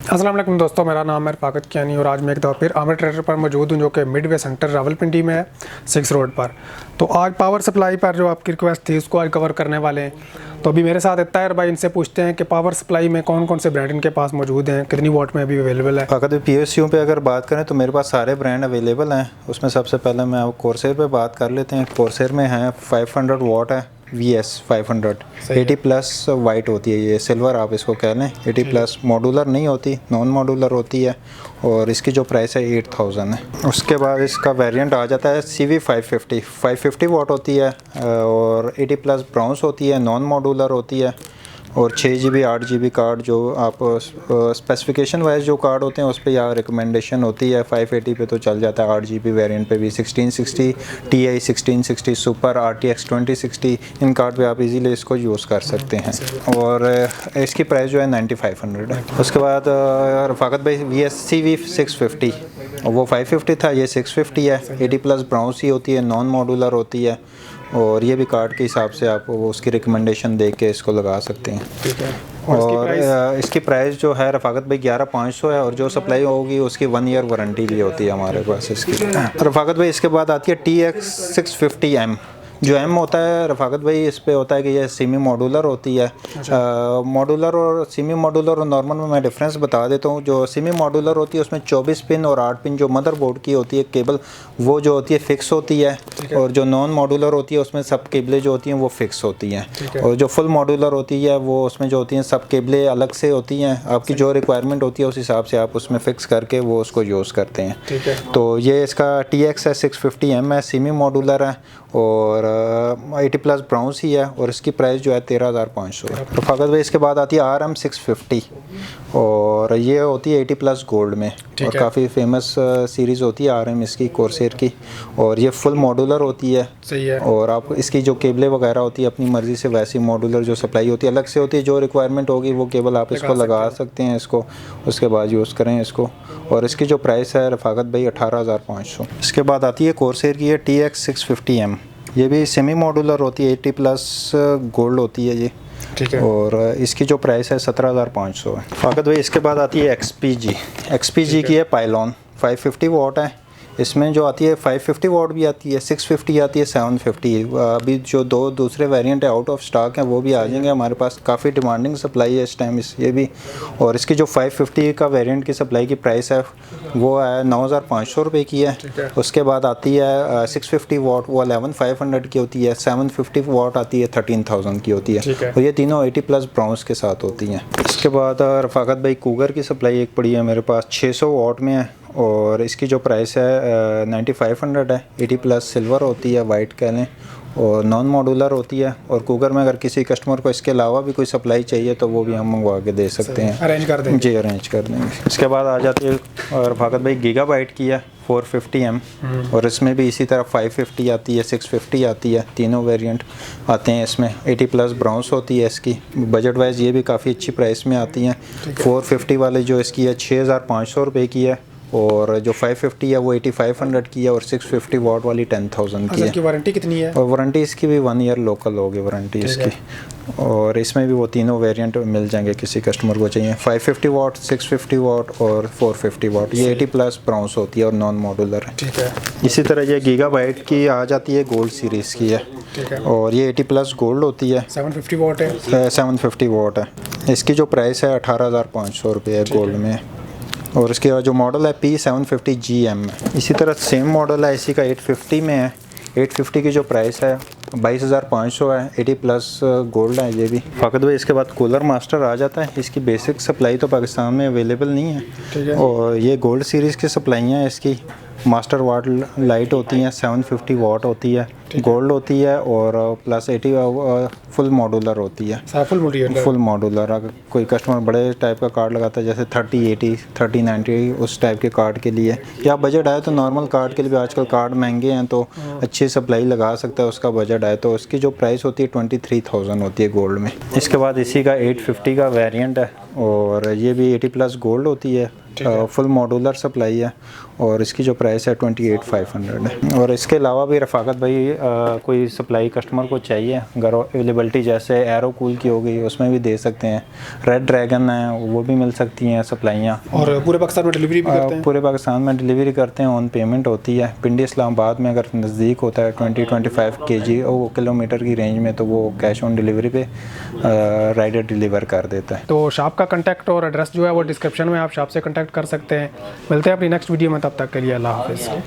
अस्सलाम वालेकुम दोस्तों, मेरा नाम है रफ़ाकत कियानी और आज मैं एक दफ़ा फिर आमिर ट्रेडर पर मौजूद हूँ जो कि मिडवे सेंटर रावलपिंडी में है, 6 रोड पर। तो आज पावर सप्लाई पर जो आपकी रिक्वेस्ट थी उसको आज कवर करने वाले हैं। तो अभी मेरे साथ ताहिर भाई, इनसे पूछते हैं कि पावर सप्लाई में कौन कौन से ब्रांड इनके पास मौजूद हैं, कितनी वॉट में अभी अवेलेबल है। अगर PSU पे अगर बात करें तो मेरे पास सारे ब्रांड अवेलेबल हैं। उसमें सबसे पहले मैं आप कोर्सेर पे बात कर लेते हैं। कोर्सेर में है 500 वॉट है, VS 500 80 प्लस वाइट होती है, ये सिल्वर आप इसको कह लें। 80 प्लस मॉडुलर नहीं होती, नॉन मॉडुलर होती है और इसकी जो प्राइस है 8000 है। उसके बाद इसका वेरिएंट आ जाता है CV 550 वॉट होती है और 80 प्लस ब्राउन्स होती है, नॉन मॉडुलर होती है और 6GB 8GB कार्ड जो आप स्पेसिफिकेशन वाइज जो कार्ड होते हैं उस पर या रिकमेंडेशन होती है। 580 पे तो चल जाता है, 8GB वेरिएंट पे भी 1660 Ti 1660 सुपर RTX 2060 इन कार्ड पे आप इजीली इसको यूज़ कर सकते हैं और इसकी प्राइस जो है 9500 है। उसके बाद रफ़ाकत भाई VS CV 650 वो 550 था, ये 650 है। 80 प्लस ब्राउन्स ही होती है, नॉन मॉडुलर होती है और ये भी कार्ड के हिसाब से आप वो उसकी रिकमेंडेशन देख के इसको लगा सकते हैं। ठीक है। और इसकी प्राइस जो है रफ़ाकत भाई 11500 है और जो सप्लाई होगी उसकी 1 ईयर वारंटी भी होती है हमारे पास इसकी। रफ़ाकत भाई इसके बाद आती है TX 650M। जो M होता है रफ़ाकत भाई इस पे होता है कि ये सेमी मॉडुलर होती है। मॉडुलर और सेमी मॉडुलर और नॉर्मल में मैं डिफरेंस बता देता हूँ। जो सेमी मॉडुलर होती है उसमें 24 पिन और 8 पिन जो मदरबोर्ड की होती है केबल वो जो होती है फिक्स होती है और जो नॉन मॉडुलर होती है उसमें सब केबलें जो होती हैं वो फिक्स होती हैं और जो फुल मॉडुलर होती है वो उसमें जो होती हैं सब केबलें अलग से होती हैं। आपकी जो रिक्वायरमेंट होती है उस हिसाब से आप उसमें फ़िक्स करके वो उसको यूज़ करते हैं। तो ये इसका TX है 650M है, सेमी मॉडुलर है और 80 प्लस ब्राउन्स ही है और इसकी प्राइस जो है 13500 है। तो फ़ाकत भाई इसके बाद आती है RM 650 और ये होती है 80 प्लस गोल्ड में और काफ़ी फेमस सीरीज़ होती है RM इसकी कोर्सेर की और ये फुल मॉडुलर होती है। सही है। और आप इसकी जो केबलें वगैरह होती है अपनी मर्ज़ी से वैसी मॉडुलर जो सप्लाई होती है अलग से होती है, जो रिक्वायरमेंट होगी वो केबल आप इसको लगा सकते हैं इसको, उसके बाद यूज़ करें इसको। और इसकी जो प्राइस है रफ़ाकत भाई 18500। इसके बाद आती है कोर्सेर की है TX 650M। ये भी सेमी मॉडुलर होती है, 80 प्लस गोल्ड होती है ये। ठीक है। और इसकी जो प्राइस है 17500 है। फ़ाकत भाई इसके बाद आती है XPG की है पाइलॉन 550 वॉट है। इसमें जो आती है 550 वॉट भी आती है, 650 आती है, 750। अभी जो दो दूसरे वेरिएंट है आउट ऑफ स्टॉक हैं वो भी आ जाएंगे हमारे पास। काफ़ी डिमांडिंग सप्लाई है इस टाइम ये भी। और इसकी जो 550 का वेरिएंट की सप्लाई की प्राइस है वो है 9500 रुपये की है। उसके बाद आती है 650 वॉट, वो 11500 की होती है। 750 वॉट आती है 13000 की होती है और ये तीनों 80 प्लस ब्राउन्स के साथ होती हैं। इसके बाद रफ़ाकत भाई कूगर की सप्लाई एक पड़ी है मेरे पास 600 वॉट में है और इसकी जो प्राइस है 9500 है। 80 प्लस सिल्वर होती है, वाइट कह लें, और नॉन मॉडुलर होती है। और कूगर में अगर किसी कस्टमर को इसके अलावा भी कोई सप्लाई चाहिए तो वो भी हम मंगवा के दे सकते हैं, अरेंज कर देंगे। जी अरेंज कर देंगे। इसके बाद आ जाती है रफ़ाकत भाई गीगाबाइट की है 450M और इसमें भी इसी तरह 550 आती है, 650 आती है, तीनों वेरिएंट आते हैं इसमें। 80 प्लस ब्राउन्स होती है इसकी। बजट वाइज ये भी काफ़ी अच्छी प्राइस में आती हैं। 450 वाले जो इसकी है 6500 रुपये की है और जो 550 है वो 8500 की है और 650 वॉट वाली 10000 की है। इसकी वारंटी कितनी है? और वारंटी इसकी भी 1 ईयर लोकल होगी वारंटी इसकी। और इसमें भी वो तीनों वेरिएंट मिल जाएंगे किसी कस्टमर को चाहिए। 550 वॉट, 650 वॉट और 450 वॉट। ये 80 प्लस ब्राउन्स होती है और नॉन मॉडुलर है। ठीक है। इसी तरह ये गीगाबाइट की आ जाती है, गोल्ड सीरीज़ की है। ठीक है। और ये 80 प्लस गोल्ड होती है, 750 वॉट है। 750 वॉट है। इसकी जो प्राइस है 18500 रुपये है गोल्ड में। और इसके जो मॉडल है P750GM है। इसी तरह सेम मॉडल है इसी का 850 में है। 850 की जो प्राइस है 22500 है। 80 प्लस गोल्ड है ये भी। फ़ाकत भाई इसके बाद कूलर मास्टर आ जाता है। इसकी बेसिक सप्लाई तो पाकिस्तान में अवेलेबल नहीं है। ठीक है। और ये गोल्ड सीरीज़ की सप्लाई हैं इसकी। मास्टर वाट लाइट होती हैं, 750 वॉट होती है, गोल्ड होती है और प्लस 80 फुल मॉडुलर होती है। फुल मॉडुलर अगर कोई कस्टमर बड़े टाइप का कार्ड लगाता है जैसे 3080, 3090 उस टाइप के कार्ड के लिए, या बजट आए तो नॉर्मल कार्ड के लिए भी आजकल कार्ड महंगे हैं तो अच्छी सप्लाई लगा सकता है। उसका बजट आए तो उसकी जो प्राइस होती है 23000 होती है गोल्ड में। इसके बाद इसी का 850 का वेरिएंट है और ये भी 80 प्लस गोल्ड होती है फुल मॉड्यूलर सप्लाई है और इसकी जो प्राइस है 28,500 है। और इसके अलावा भी रफ़ाकत भाई कोई सप्लाई कस्टमर को चाहिए अगर अवेलेबिलिटी जैसे एरो कूल की हो गई उसमें भी दे सकते हैं, रेड ड्रैगन है वो भी मिल सकती हैं सप्लाइयाँ। और पूरे पाकिस्तान में डिलीवरी भी करते हैं? पूरे पाकिस्तान में डिलीवरी करते हैं, ऑन पेमेंट होती है। पिंडी इस्लामाबाद में अगर नज़दीक होता है 20-25 kg और किलोमीटर की रेंज में तो वो कैश ऑन डिलीवरी पे राइडर डिलीवर कर देता है। तो शॉप का कांटेक्ट और एड्रेस जो है वो डिस्क्रिप्शन में, आप शॉप से कांटेक्ट कर सकते हैं। मिलते हैं अपनी नेक्स्ट वीडियो में, तब तक के लिए अल्लाह हाफिज़।